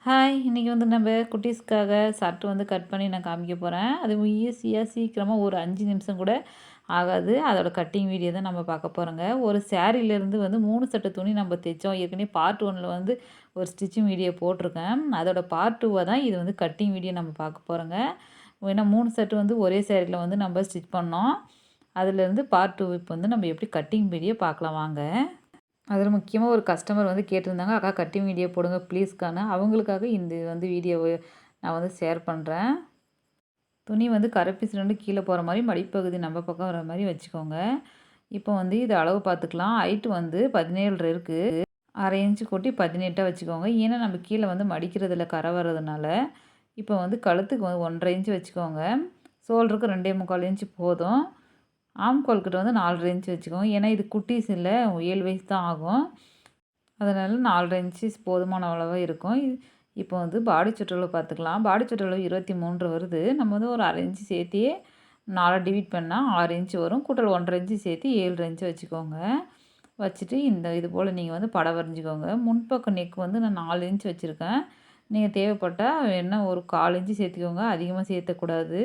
Hi! இன்னைக்கு வந்து நம்ம குட்டீஸ்க்காக ஷர்ட் வந்து கட் பண்ணி நான் காமிக்க போறேன். அதுவும் ஈஸியா சீக்கிரமா ஒரு 5 நிமிஷம் கூட ஆகாது. அதோட கட்டிங் வீடியோ தான் நம்ம பார்க்க போறோங்க. ஒரு சாரீலேருந்து வந்து 3 செட்டு துணி நம்ம தைச்சோம். ஏற்கனவே பார்ட் 1ல வந்து ஒரு ஸ்டிச்சிங் வீடியோ போட்டிருக்கேன். அதோட பார்ட் 2வ தான் இது வந்து கட்டிங் வீடியோ நம்ம பார்க்க போறோங்க. ஏன்னா 3 செட்டு வந்து ஒரே சாரீல வந்து நம்ம ஸ்டிச் பண்ணோம். அதுலேருந்து பார்ட் 2 இப்போ வந்து நம்ம எப்படி கட்டிங் வீடியோ பார்க்கலாம் வாங்க. அதில முக்கியமா ஒரு கஸ்டமர் வந்து கேட்டிருந்தாங்க, "அக்கா கட்டிங் வீடியோ போடுங்க ப்ளீஸ்க்கான்னு." அவங்களுக்காக இந்த வந்து வீடியோவ நான் வந்து ஷேர் பண்ணுறேன். துணி வந்து கரை பீஸ் 2 கீழ போற மாரி, மடிப்பகுதி நம்ம பக்கம் வர மாரி வச்சுக்கோங்க. இப்போ வந்து இது அளவு பார்த்துக்கலாம். ஹைட் வந்து 17 இருக்கு. 1/2 இன்ச் கூட்டி 18ஆ வச்சுக்கோங்க. ஏன்னா நம்ம கீழ வந்து மடிக்கிறதில கரை வர்றதுனால. இப்போ வந்து கழுத்துக்கு வந்து 1 1/2 இன்ச் வச்சுக்கோங்க. ஷோல்டருக்கு 2 1/4 இன்ச் போதும். ஆம்கோல் கிட்ட வந்து 4 1/2 இன்ச் வச்சுக்கோங்க. ஏன்னா இது குட்டீஸ் இல்ல 7 வயசு தான் ஆகும். அதனால 4 1/2 இன்ச்சஸ் போதுமான அளவா இருக்கும். இப்போ வந்து பாடி சுற்றளவு பார்த்துக்கலாம். பாடி சுற்றளவு 23 வருது. நம்ம வந்து ஒரு 1/2 இன்ச் சேர்த்தியே 4 டிவைட் பண்ணா 6 இன்ச் வரும். கூட்டல் 1 1/2 இன்ச் சேர்த்து 7 1/2 இன்ச் வச்சுக்கோங்க. வச்சுட்டு இது போல் நீங்கள் வந்து படம் வரைஞ்சிக்கோங்க. முன்பக்க நெக் வந்து நான் 4 இன்ச் வச்சுருக்கேன். நீங்கள் தேவைப்பட்டா வேணா ஒரு 1/4 இன்ச் சேர்த்துக்கோங்க. அதிகமாக சேர்த்தக்கூடாது.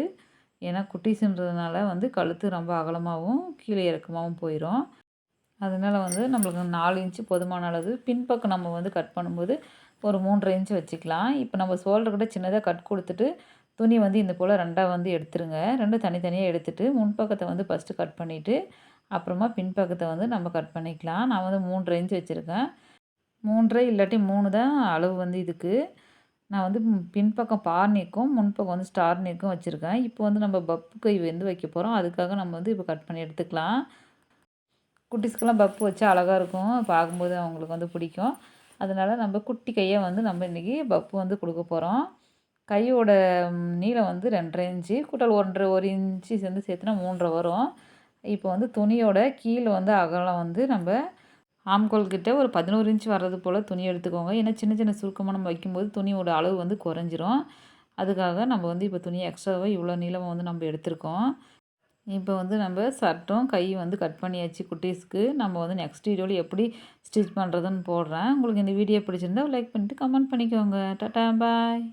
ஏன்னா குட்டீஸுன்றதுனால வந்து கழுத்து ரொம்ப அகலமாகவும் கீழே இறக்கமாகவும் போயிடும். அதனால வந்து நம்மளுக்கு 4 இன்ச்சு போதுமான அளவு. பின்பக்கம் நம்ம வந்து கட் பண்ணும்போது ஒரு 3 1/2 இன்ச் வச்சுக்கலாம். இப்போ நம்ம ஷோல்டர் கிட்ட சின்னதா கட் குடுத்துட்டு, துணி வந்து இந்த போல 2ஆ வந்து எடுத்துருங்க. 2ம் தனித்தனியா எடுத்துட்டு, முன்பக்கத்த வந்து ஃபர்ஸ்ட்டு கட் பண்ணிட்டு, அப்புறமா பின்பக்கத்த வந்து நம்ம கட் பண்ணிக்கலாம். நான் வந்து 3 1/2 இன்ச் வச்சுருக்கேன். 3 1/2 இல்லாட்டி 3 தான் அளவு வந்து இதுக்கு. நான் வந்து பின்பக்கம் பார் நெக்கும், முன்பக்கம் வந்து ஸ்டார் நெக்கும் வச்சுருக்கேன். இப்போ வந்து நம்ம பப்பு கை வந்து வைக்க போறோம். அதுக்காக நம்ம வந்து இப்போ கட் பண்ணி எடுத்துக்கலாம். குட்டீஸ்க்கெல்லாம் பப்பு வச்சா அழகா இருக்கும். பார்க்கும்போது அவங்களுக்கு வந்து பிடிக்கும். அதனால நம்ம குட்டி கையா வந்து நம்ம இன்றைக்கி பப்பு வந்து குடுக்க போறோம். கையோட நீளம் வந்து 2 1/2 இன்ச்சு கூட்டல் 1 இன்ச்சு வந்து சேர்த்துனா 3 1/2 வரும். இப்போ வந்து துணியோட கீழ வந்து அகலம் வந்து நம்ம ஆம்கோல் கிட்ட ஒரு 11 இன்ச் வர்றது போல் துணி எடுத்துக்கோங்க. ஏன்னா சின்ன சின்ன சுருக்கமா நம்ம வைக்கும்போது துணியோட அளவு வந்து குறைஞ்சிரும். அதுக்காக நம்ம வந்து இப்போ துணிய எக்ஸ்ட்ராவா இவ்வளோ நீளமா வந்து நம்ம எடுத்திருக்கோம். இப்போ வந்து நம்ம ஷர்ட்டும் கையும் வந்து கட் பண்ணியாச்சு குட்டீஸ்க்கு. நம்ம வந்து நெக்ஸ்ட் வீடியோல எப்படி ஸ்டிச் பண்ணுறதுன்னு போடுறேன். உங்களுக்கு இந்த வீடியோ பிடிச்சிருந்தா லைக் பண்ணிட்டு கமெண்ட் பண்ணிக்கோங்க. டாட்டா பாய்.